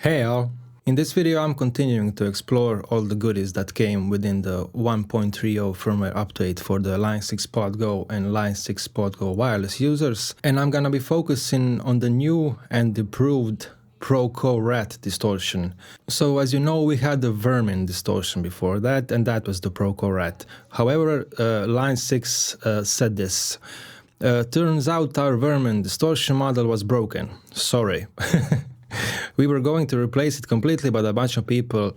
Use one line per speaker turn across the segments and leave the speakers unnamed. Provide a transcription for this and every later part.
Hey all! In this video I'm continuing to explore all the goodies that came within the 1.30 firmware update for the Line 6 Pod Go and Line 6 Pod Go wireless users, and I'm gonna be focusing on the new and improved ProCo RAT distortion. So as you know, we had the Vermin distortion before that, and that was the ProCo RAT. However, Line 6 said this. Turns out our Vermin distortion model was broken. Sorry. We were going to replace it completely, but a bunch of people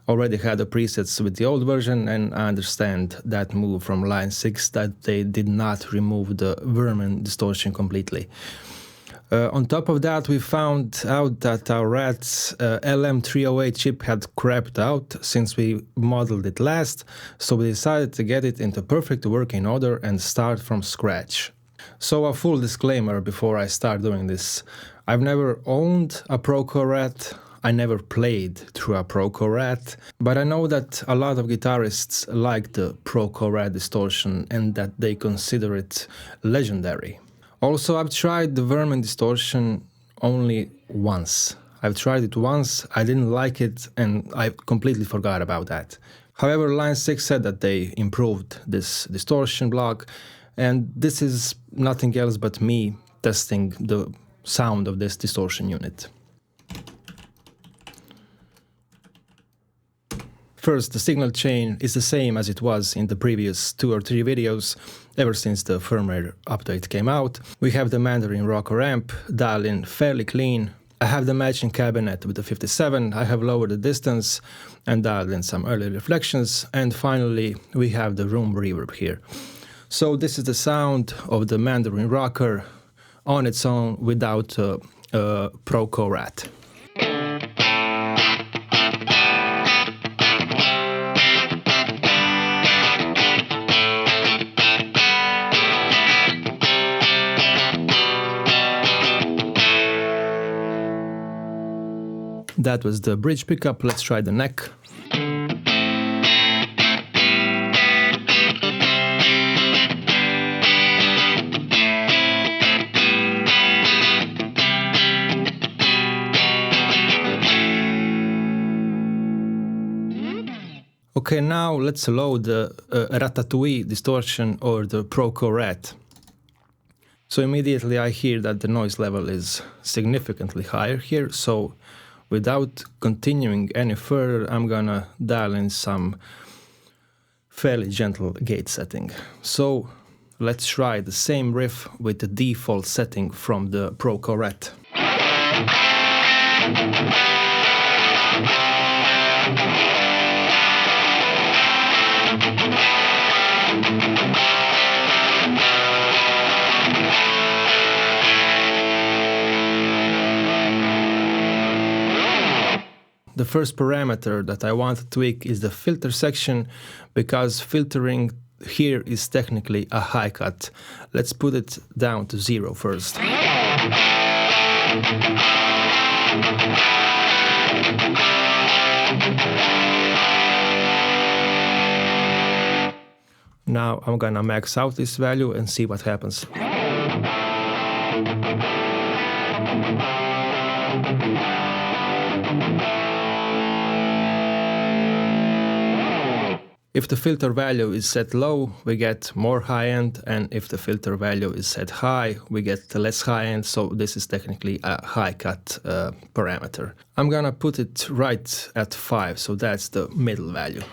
already had the presets with the old version, and I understand that move from Line 6 that they did not remove the Vermin distortion completely. On top of that, we found out that our RAT's LM308 chip had crapped out since we modeled it last, so we decided to get it into perfect working order and start from scratch. So a full disclaimer before I start doing this. I've never owned a ProCo RAT, I never played through a ProCo RAT, but I know that a lot of guitarists like the ProCo RAT distortion and that they consider it legendary. Also, I've tried the Vermin distortion only once. I've tried it once, I didn't like it, and I completely forgot about that. However, Line 6 said that they improved this distortion block, and this is nothing else but me testing the sound of this distortion unit. First, the signal chain is the same as it was in the previous 2 or 3 videos ever since the firmware update came out. We have the Mandarin rocker amp dialed in fairly clean. I have the matching cabinet with the 57, I have lowered the distance and dialed in some early reflections, and finally we have the room reverb here. So this is the sound of the Mandarin rocker on its own without ProCo RAT. That was the bridge pickup, let's try the neck. Okay, now let's load the Ratatouille distortion or the ProCo RAT. So immediately I hear that the noise level is significantly higher here, so without continuing any further, I'm gonna dial in some fairly gentle gate setting. So let's try the same riff with the default setting from the ProCo RAT. The first parameter that I want to tweak is the filter section, because filtering here is technically a high cut. Let's put it down to 0 first. Now I'm gonna max out this value and see what happens. If the filter value is set low, we get more high end, and if the filter value is set high, we get less high end, so this is technically a high cut parameter. I'm gonna put it right at 5, so that's the middle value.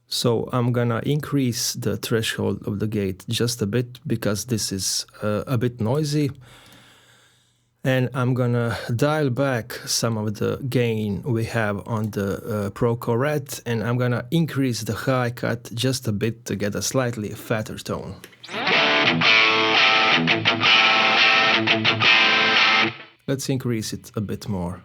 So I'm gonna increase the threshold of the gate just a bit, because this is a bit noisy. And I'm gonna dial back some of the gain we have on the ProCo RAT, and I'm gonna increase the high cut just a bit to get a slightly fatter tone. Let's increase it a bit more.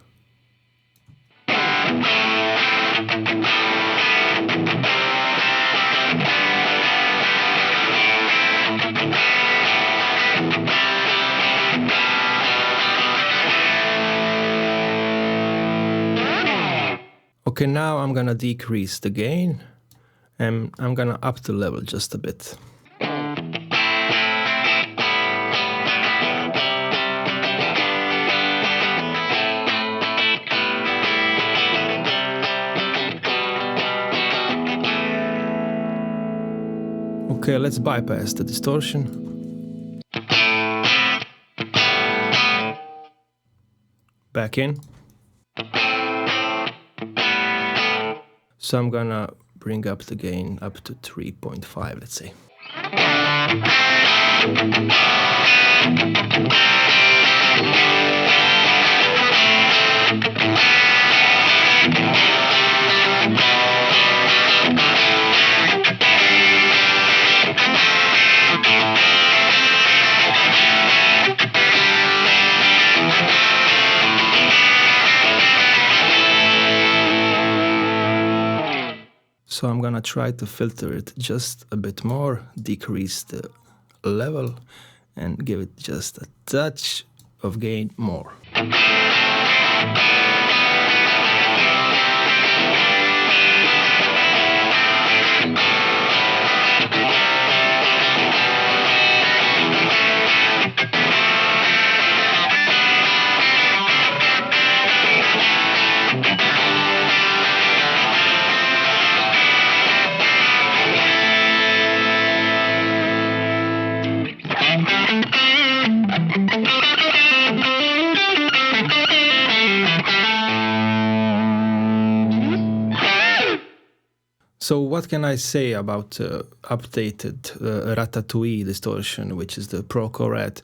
Okay, now I'm gonna decrease the gain and I'm gonna up the level just a bit. Okay, let's bypass the distortion. Back in. So I'm gonna bring up the gain up to 3.5, let's say. So I'm gonna try to filter it just a bit more, decrease the level, and give it just a touch of gain more. So what can I say about updated Ratatouille Distortion, which is the ProCo RAT?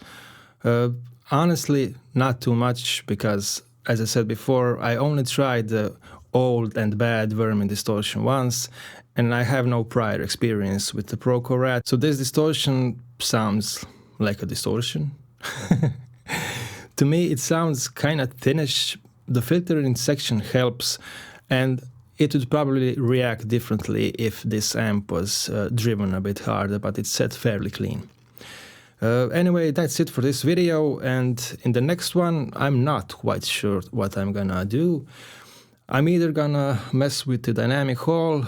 Honestly, not too much, because, as I said before, I only tried the old and bad Vermin Distortion once, and I have no prior experience with the ProCo RAT. So this distortion sounds like a distortion. To me, it sounds kind of thinnish. The filtering section helps, and it would probably react differently if this amp was driven a bit harder, but it's set fairly clean. Anyway, that's it for this video, and in the next one, I'm not quite sure what I'm gonna do. I'm either gonna mess with the dynamic hall,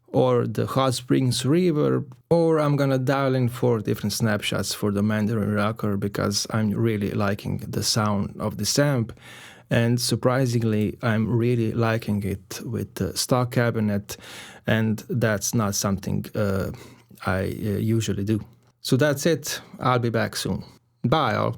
or the hot springs reverb, or I'm gonna dial in 4 different snapshots for the Mandarin rocker, because I'm really liking the sound of this amp. And surprisingly, I'm really liking it with the stock cabinet, and that's not something I usually do. So that's it. I'll be back soon. Bye all.